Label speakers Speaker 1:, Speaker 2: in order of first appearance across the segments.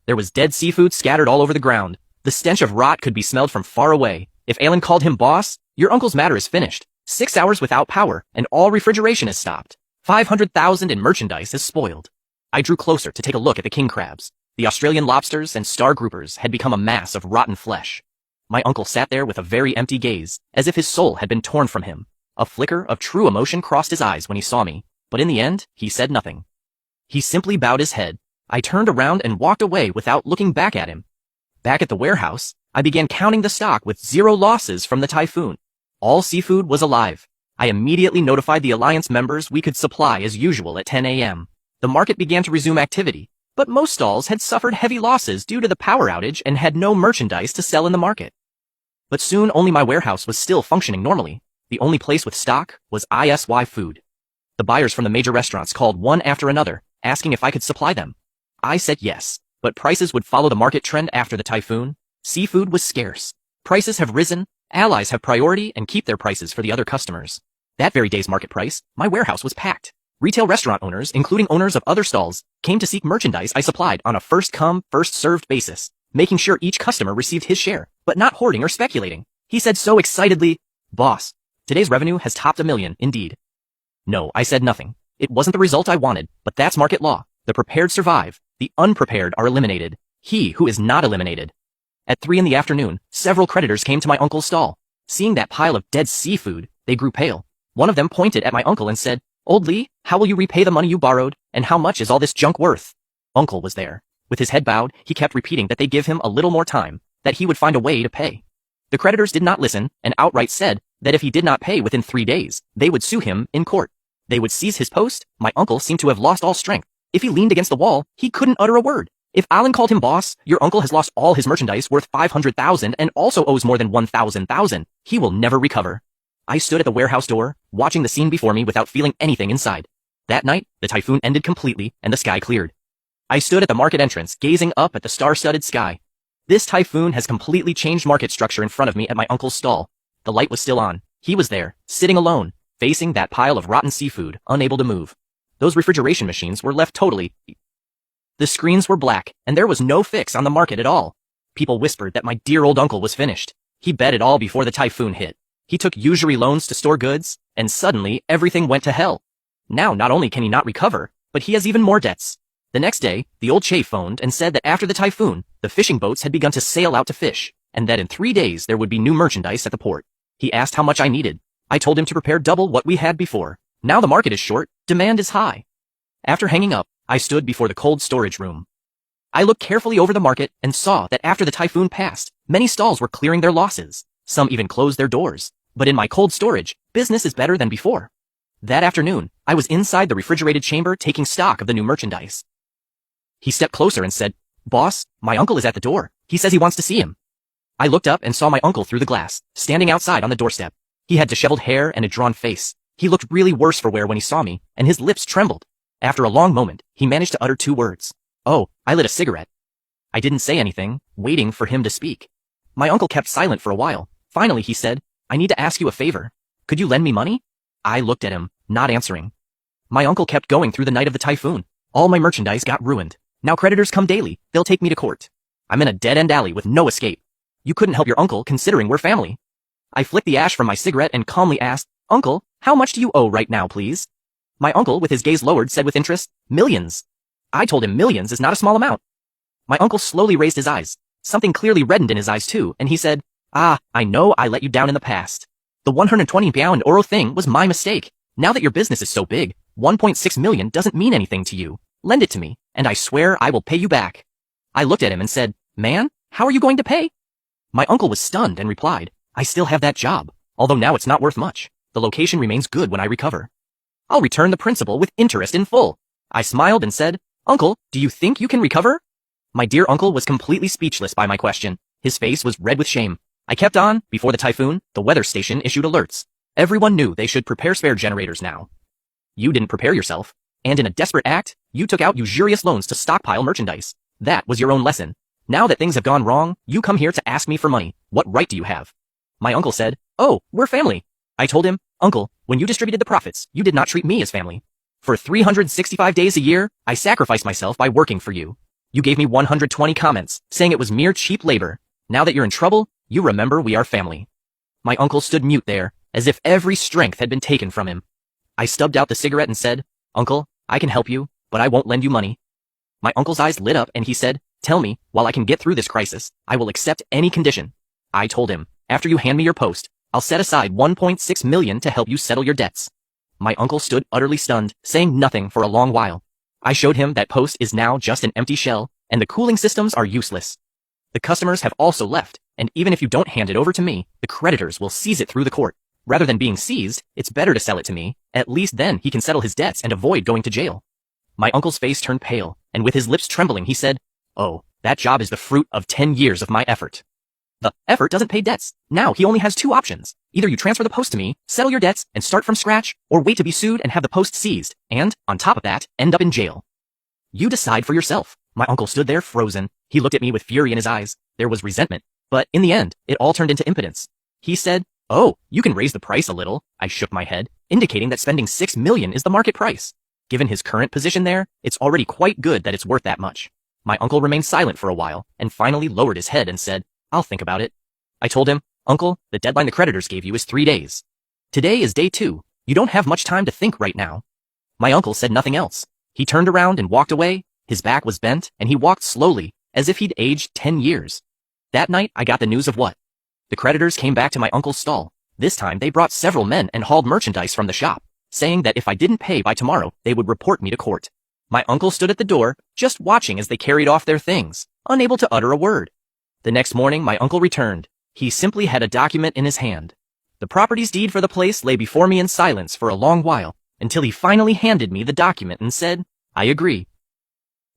Speaker 1: There was dead seafood scattered all over the ground. The stench of rot could be smelled from far away. If Alan called him boss, your uncle's matter is finished. 6 hours without power, and all refrigeration is stopped. 500,000 in merchandise is spoiled. I drew closer to take a look at the king crabs. The Australian lobsters and star groupers had become a mass of rotten flesh. My uncle sat there with a very empty gaze, as if his soul had been torn from him. A flicker of true emotion crossed his eyes when he saw me, but in the end, he said nothing. He simply bowed his head. I turned around and walked away without looking back at him. Back at the warehouse, I began counting the stock with 0 losses from the typhoon. All seafood was alive. I immediately notified the Alliance members we could supply as usual at 10 a.m. The market began to resume activity, but most stalls had suffered heavy losses due to the power outage and had no merchandise to sell in the market. But soon only my warehouse was still functioning normally. The only place with stock was ISY Food. The buyers from the major restaurants called one after another, asking if I could supply them. I said yes, but prices would follow the market trend after the typhoon. Seafood was scarce. Prices have risen, allies have priority and keep their prices for the other customers. That very day's market price, my warehouse was packed. Retail restaurant owners, including owners of other stalls, came to seek merchandise I supplied on a first-come, first-served basis, making sure each customer received his share, but not hoarding or speculating. He said so excitedly, "Boss, today's revenue has topped $1 million, indeed." No, I said nothing. It wasn't the result I wanted, but that's market law. The prepared survive, the unprepared are eliminated. He who is not eliminated. At 3 in the afternoon, several creditors came to my uncle's stall. Seeing that pile of dead seafood, they grew pale. One of them pointed at my uncle and said, "Old Lee, how will you repay the money you borrowed, and how much is all this junk worth?" Uncle was there. With his head bowed, he kept repeating that they give him a little more time, that he would find a way to pay. The creditors did not listen, and outright said that if he did not pay within 3 days, they would sue him in court. They would seize his post. My uncle seemed to have lost all strength. If he leaned against the wall, he couldn't utter a word. If Alan called him boss, your uncle has lost all his merchandise worth 500,000 and also owes more than 1,000,000. He will never recover. I stood at the warehouse door, watching the scene before me without feeling anything inside. That night, the typhoon ended completely and the sky cleared. I stood at the market entrance, gazing up at the star-studded sky. This typhoon has completely changed market structure in front of me at my uncle's stall. The light was still on. He was there, sitting alone, facing that pile of rotten seafood, unable to move. Those refrigeration machines were left totally. The screens were black, and there was no fix on the market at all. People whispered that my dear old uncle was finished. He bet it all before the typhoon hit. He took usury loans to store goods, and suddenly everything went to hell. Now not only can he not recover, but he has even more debts. The next day, the old chief phoned and said that after the typhoon, the fishing boats had begun to sail out to fish, and that in 3 days there would be new merchandise at the port. He asked how much I needed. I told him to prepare double what we had before. Now the market is short, demand is high. After hanging up, I stood before the cold storage room. I looked carefully over the market and saw that after the typhoon passed, many stalls were clearing their losses. Some even closed their doors. But in my cold storage, business is better than before. That afternoon, I was inside the refrigerated chamber taking stock of the new merchandise. He stepped closer and said, "Boss, my uncle is at the door. He says he wants to see him." I looked up and saw my uncle through the glass, standing outside on the doorstep. He had disheveled hair and a drawn face. He looked really worse for wear when he saw me, and his lips trembled. After a long moment, he managed to utter 2 words. "Oh, I lit a cigarette." I didn't say anything, waiting for him to speak. My uncle kept silent for a while. Finally, he said, "I need to ask you a favor. Could you lend me money?" I looked at him, not answering. My uncle kept going through the night of the typhoon. All my merchandise got ruined. Now creditors come daily. They'll take me to court. I'm in a dead-end alley with no escape. You couldn't help your uncle considering we're family. I flicked the ash from my cigarette and calmly asked, "Uncle, how much do you owe right now, please?" My uncle, with his gaze lowered, said with interest, "Millions." I told him millions is not a small amount. My uncle slowly raised his eyes. Something clearly reddened in his eyes too, and he said, "Ah, I know I let you down in the past. The 120 pound euro thing was my mistake. Now that your business is so big, 1.6 million doesn't mean anything to you. Lend it to me, and I swear I will pay you back." I looked at him and said, "Man, how are you going to pay?" My uncle was stunned and replied, "I still have that job, although now it's not worth much. The location remains good when I recover. I'll return the principal with interest in full." I smiled and said, "Uncle, do you think you can recover?" My dear uncle was completely speechless by my question. His face was red with shame. I kept on. Before the typhoon, the weather station issued alerts. Everyone knew they should prepare spare generators now. You didn't prepare yourself, and in a desperate act, you took out usurious loans to stockpile merchandise. That was your own lesson. Now that things have gone wrong, you come here to ask me for money. What right do you have? My uncle said, "Oh, we're family." I told him, "Uncle, when you distributed the profits, you did not treat me as family. For 365 days a year, I sacrificed myself by working for you. You gave me 120 comments, saying it was mere cheap labor. Now that you're in trouble, you remember we are family. My uncle stood mute there, as if every strength had been taken from him. I stubbed out the cigarette and said, Uncle, I can help you, but I won't lend you money. My uncle's eyes lit up and he said, Tell me, while I can get through this crisis, I will accept any condition. I told him, after you hand me your post, I'll set aside 1.6 million to help you settle your debts. My uncle stood utterly stunned, saying nothing for a long while. I showed him that post is now just an empty shell, and the cooling systems are useless. The customers have also left, and even if you don't hand it over to me, the creditors will seize it through the court. Rather than being seized, it's better to sell it to me. At least then he can settle his debts and avoid going to jail. My uncle's face turned pale, and with his lips trembling he said, Oh, that job is the fruit of 10 years of my effort. The effort doesn't pay debts. Now he only has two options. Either you transfer the post to me, settle your debts, and start from scratch, or wait to be sued and have the post seized, and, on top of that, end up in jail. You decide for yourself. My uncle stood there frozen. He looked at me with fury in his eyes. There was resentment, but in the end, it all turned into impotence. He said, Oh, you can raise the price a little. I shook my head, indicating that spending 6 million is the market price. Given his current position there, it's already quite good that it's worth that much. My uncle remained silent for a while, and finally lowered his head and said, I'll think about it. I told him, Uncle, the deadline the creditors gave you is 3 days. Today is day 2. You don't have much time to think right now. My uncle said nothing else. He turned around and walked away. His back was bent, and he walked slowly, as if he'd aged 10 years. That night, I got the news of what? The creditors came back to my uncle's stall. This time, they brought several men and hauled merchandise from the shop, saying that if I didn't pay by tomorrow, they would report me to court. My uncle stood at the door, just watching as they carried off their things, unable to utter a word. The next morning, my uncle returned. He simply had a document in his hand. The property's deed for the place lay before me in silence for a long while, until he finally handed me the document and said, I agree.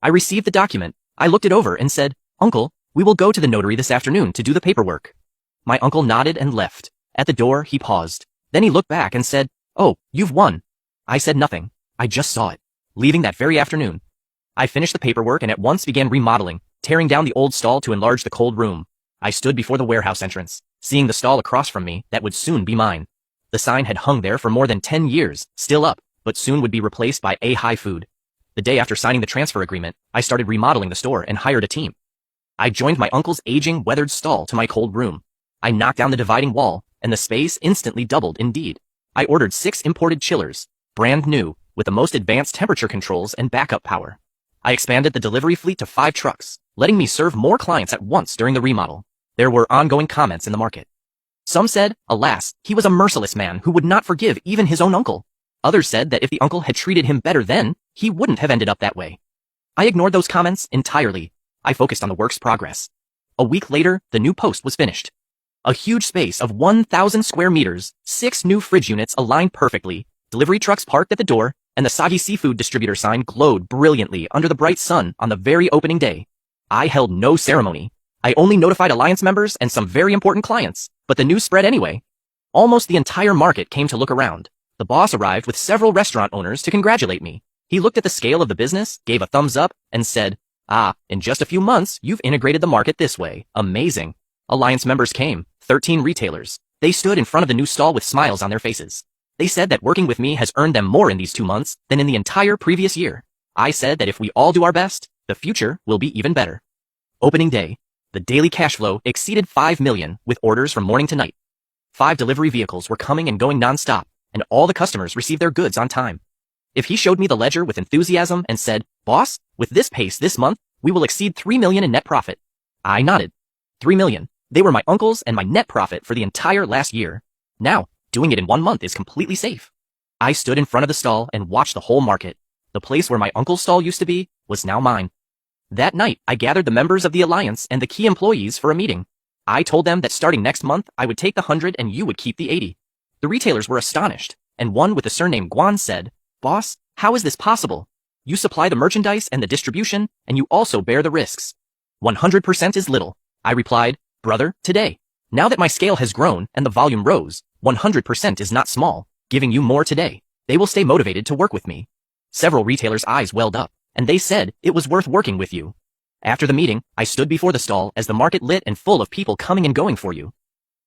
Speaker 1: I received the document. I looked it over and said, Uncle, we will go to the notary this afternoon to do the paperwork. My uncle nodded and left. At the door, he paused. Then he looked back and said, Oh, you've won. I said nothing. I just saw it. Leaving that very afternoon. I finished the paperwork and at once began remodeling, tearing down the old stall to enlarge the cold room. I stood before the warehouse entrance, seeing the stall across from me that would soon be mine. The sign had hung there for more than 10 years, still up, but soon would be replaced by A-High Food. The day after signing the transfer agreement, I started remodeling the store and hired a team. I joined my uncle's aging, weathered stall to my cold room. I knocked down the dividing wall, and the space instantly doubled indeed. I ordered 6 imported chillers, brand new, with the most advanced temperature controls and backup power. I expanded the delivery fleet to 5 trucks, letting me serve more clients at once during the remodel. There were ongoing comments in the market. Some said, alas, he was a merciless man who would not forgive even his own uncle. Others said that if the uncle had treated him better then, he wouldn't have ended up that way. I ignored those comments entirely. I focused on the work's progress. A week later, the new post was finished. A huge space of 1,000 square meters, 6 new fridge units aligned perfectly, delivery trucks parked at the door, and the Sagi seafood distributor sign glowed brilliantly under the bright sun on the very opening day. I held no ceremony. I only notified Alliance members and some very important clients, but the news spread anyway. Almost the entire market came to look around. The boss arrived with several restaurant owners to congratulate me. He looked at the scale of the business, gave a thumbs up, and said, in just a few months, you've integrated the market this way. Amazing. Alliance members came, 13 retailers. They stood in front of the new stall with smiles on their faces. They said that working with me has earned them more in these 2 months than in the entire previous year. I said that if we all do our best, the future will be even better. Opening day. The daily cash flow exceeded 5 million with orders from morning to night. 5 delivery vehicles were coming and going non-stop, and all the customers received their goods on time. If he showed me the ledger with enthusiasm and said, Boss, with this pace this month, we will exceed 3 million in net profit. I nodded. 3 million. They were my uncle's and my net profit for the entire last year. Now, doing it in 1 month is completely safe. I stood in front of the stall and watched the whole market. The place where my uncle's stall used to be was now mine. That night, I gathered the members of the Alliance and the key employees for a meeting. I told them that starting next month, I would take the 100 and you would keep the 80. The retailers were astonished, and one with the surname Guan said, Boss, how is this possible? You supply the merchandise and the distribution, and you also bear the risks. 100% is little. I replied, Brother, today. Now that my scale has grown and the volume rose, 100% is not small, giving you more today. They will stay motivated to work with me. Several retailers' eyes welled up, and they said it was worth working with you. After the meeting, I stood before the stall as the market lit and full of people coming and going for you.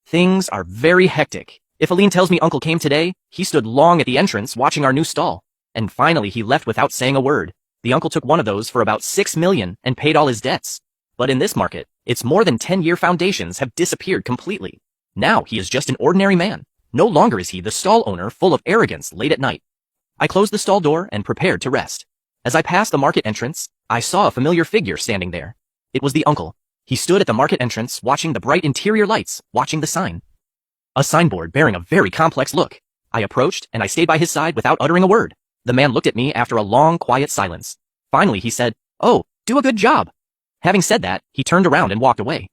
Speaker 1: Things are very hectic. If Aline tells me Uncle came today, he stood long at the entrance watching our new stall, and finally he left without saying a word. The uncle took one of those for about 6 million and paid all his debts. But in this market, its more than 10-year foundations have disappeared completely. Now he is just an ordinary man. No longer is he the stall owner full of arrogance late at night. I closed the stall door and prepared to rest. As I passed the market entrance, I saw a familiar figure standing there. It was the uncle. He stood at the market entrance watching the bright interior lights, watching the sign. A signboard bearing a very complex look. I approached and I stayed by his side without uttering a word. The man looked at me after a long, quiet silence. Finally, he said, "Oh, do a good job." Having said that, he turned around and walked away.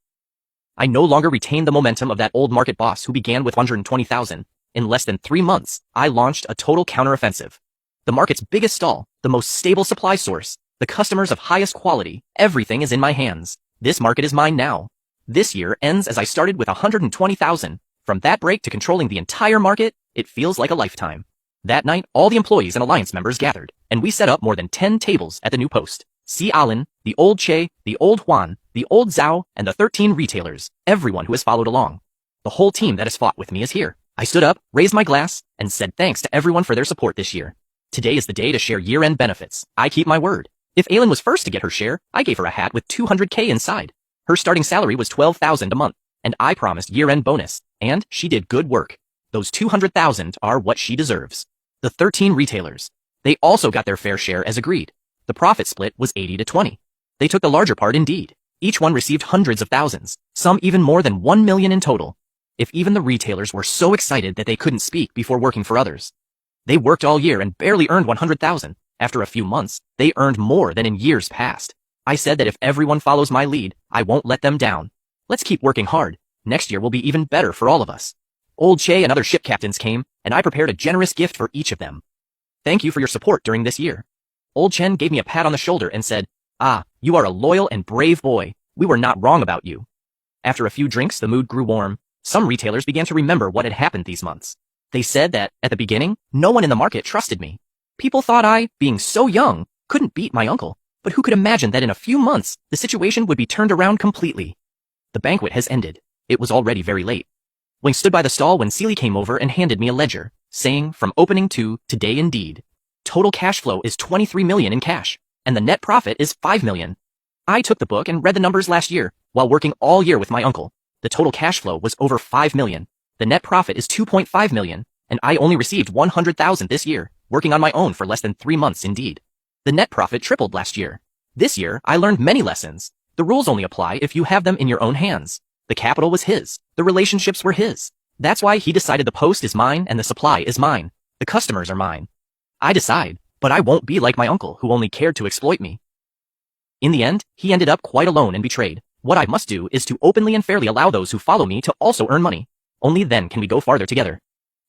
Speaker 1: I no longer retained the momentum of that old market boss who began with 120,000. In less than 3 months, I launched a total counteroffensive. The market's biggest stall, the most stable supply source, the customers of highest quality, everything is in my hands. This market is mine now. This year ends as I started with 120,000. From that break to controlling the entire market, it feels like a lifetime. That night, all the employees and alliance members gathered, and we set up more than 10 tables at the new post. See Alan, the old Che, the old Juan, the old Zhao, and the 13 retailers, everyone who has followed along. The whole team that has fought with me is here. I stood up, raised my glass, and said thanks to everyone for their support this year. Today is the day to share year-end benefits. I keep my word. If Aylin was first to get her share, I gave her a hat with 200K inside. Her starting salary was 12,000 a month, and I promised year-end bonus, and she did good work. Those 200,000 are what she deserves. The 13 retailers. They also got their fair share as agreed. The profit split was 80 to 20. They took the larger part indeed. Each one received hundreds of thousands, some even more than 1 million in total. If even the retailers were so excited that they couldn't speak before working for others. They worked all year and barely earned 100,000. After a few months, they earned more than in years past. I said that if everyone follows my lead, I won't let them down. Let's keep working hard. Next year will be even better for all of us. Old Che and other ship captains came, and I prepared a generous gift for each of them. Thank you for your support during this year. Old Chen gave me a pat on the shoulder and said, "Ah, you are a loyal and brave boy. We were not wrong about you." After a few drinks, the mood grew warm. Some retailers began to remember what had happened these months. They said that, at the beginning, no one in the market trusted me. People thought I, being so young, couldn't beat my uncle. But who could imagine that in a few months, the situation would be turned around completely? The banquet has ended. It was already very late. Wing stood by the stall when Seely came over and handed me a ledger, saying, from opening to today indeed. Total cash flow is 23 million in cash, and the net profit is 5 million. I took the book and read the numbers last year, while working all year with my uncle. The total cash flow was over 5 million. The net profit is 2.5 million, and I only received 100,000 this year, working on my own for less than 3 months indeed. The net profit tripled last year. This year, I learned many lessons. The rules only apply if you have them in your own hands. The capital was his. The relationships were his. That's why he decided the post is mine and the supply is mine. The customers are mine. I decide, but I won't be like my uncle who only cared to exploit me. In the end, he ended up quite alone and betrayed. What I must do is to openly and fairly allow those who follow me to also earn money. Only then can we go farther together.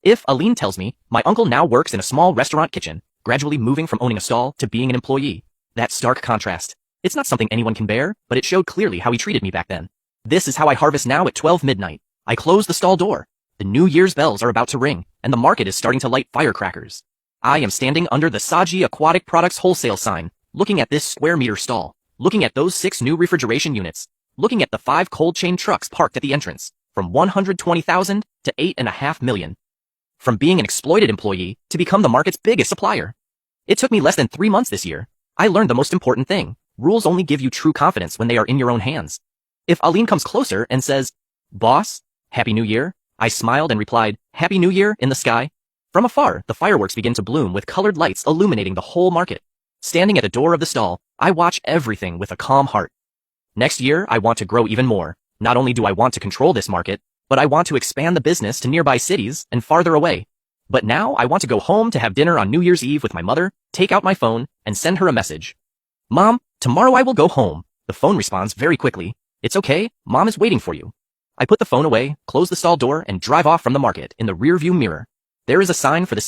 Speaker 1: If Aline tells me, my uncle now works in a small restaurant kitchen, gradually moving from owning a stall to being an employee. That stark contrast. It's not something anyone can bear, but it showed clearly how he treated me back then. This is how I harvest now at 12 midnight. I close the stall door. The New Year's bells are about to ring, and the market is starting to light firecrackers. I am standing under the Saji Aquatic Products wholesale sign, looking at this square meter stall, looking at those 6 new refrigeration units, looking at the 5 cold chain trucks parked at the entrance, from 120,000 to 8.5 million. From being an exploited employee to become the market's biggest supplier. It took me less than 3 months this year. I learned the most important thing. Rules only give you true confidence when they are in your own hands. If Aline comes closer and says, "Boss, Happy New Year," I smiled and replied, "Happy New Year" in the sky. From afar, the fireworks begin to bloom with colored lights illuminating the whole market. Standing at the door of the stall, I watch everything with a calm heart. Next year, I want to grow even more. Not only do I want to control this market, but I want to expand the business to nearby cities and farther away. But now I want to go home to have dinner on New Year's Eve with my mother, take out my phone, and send her a message. "Mom, tomorrow I will go home." The phone responds very quickly. "It's okay, Mom is waiting for you." I put the phone away, close the stall door, and drive off from the market in the rearview mirror. There is a sign for the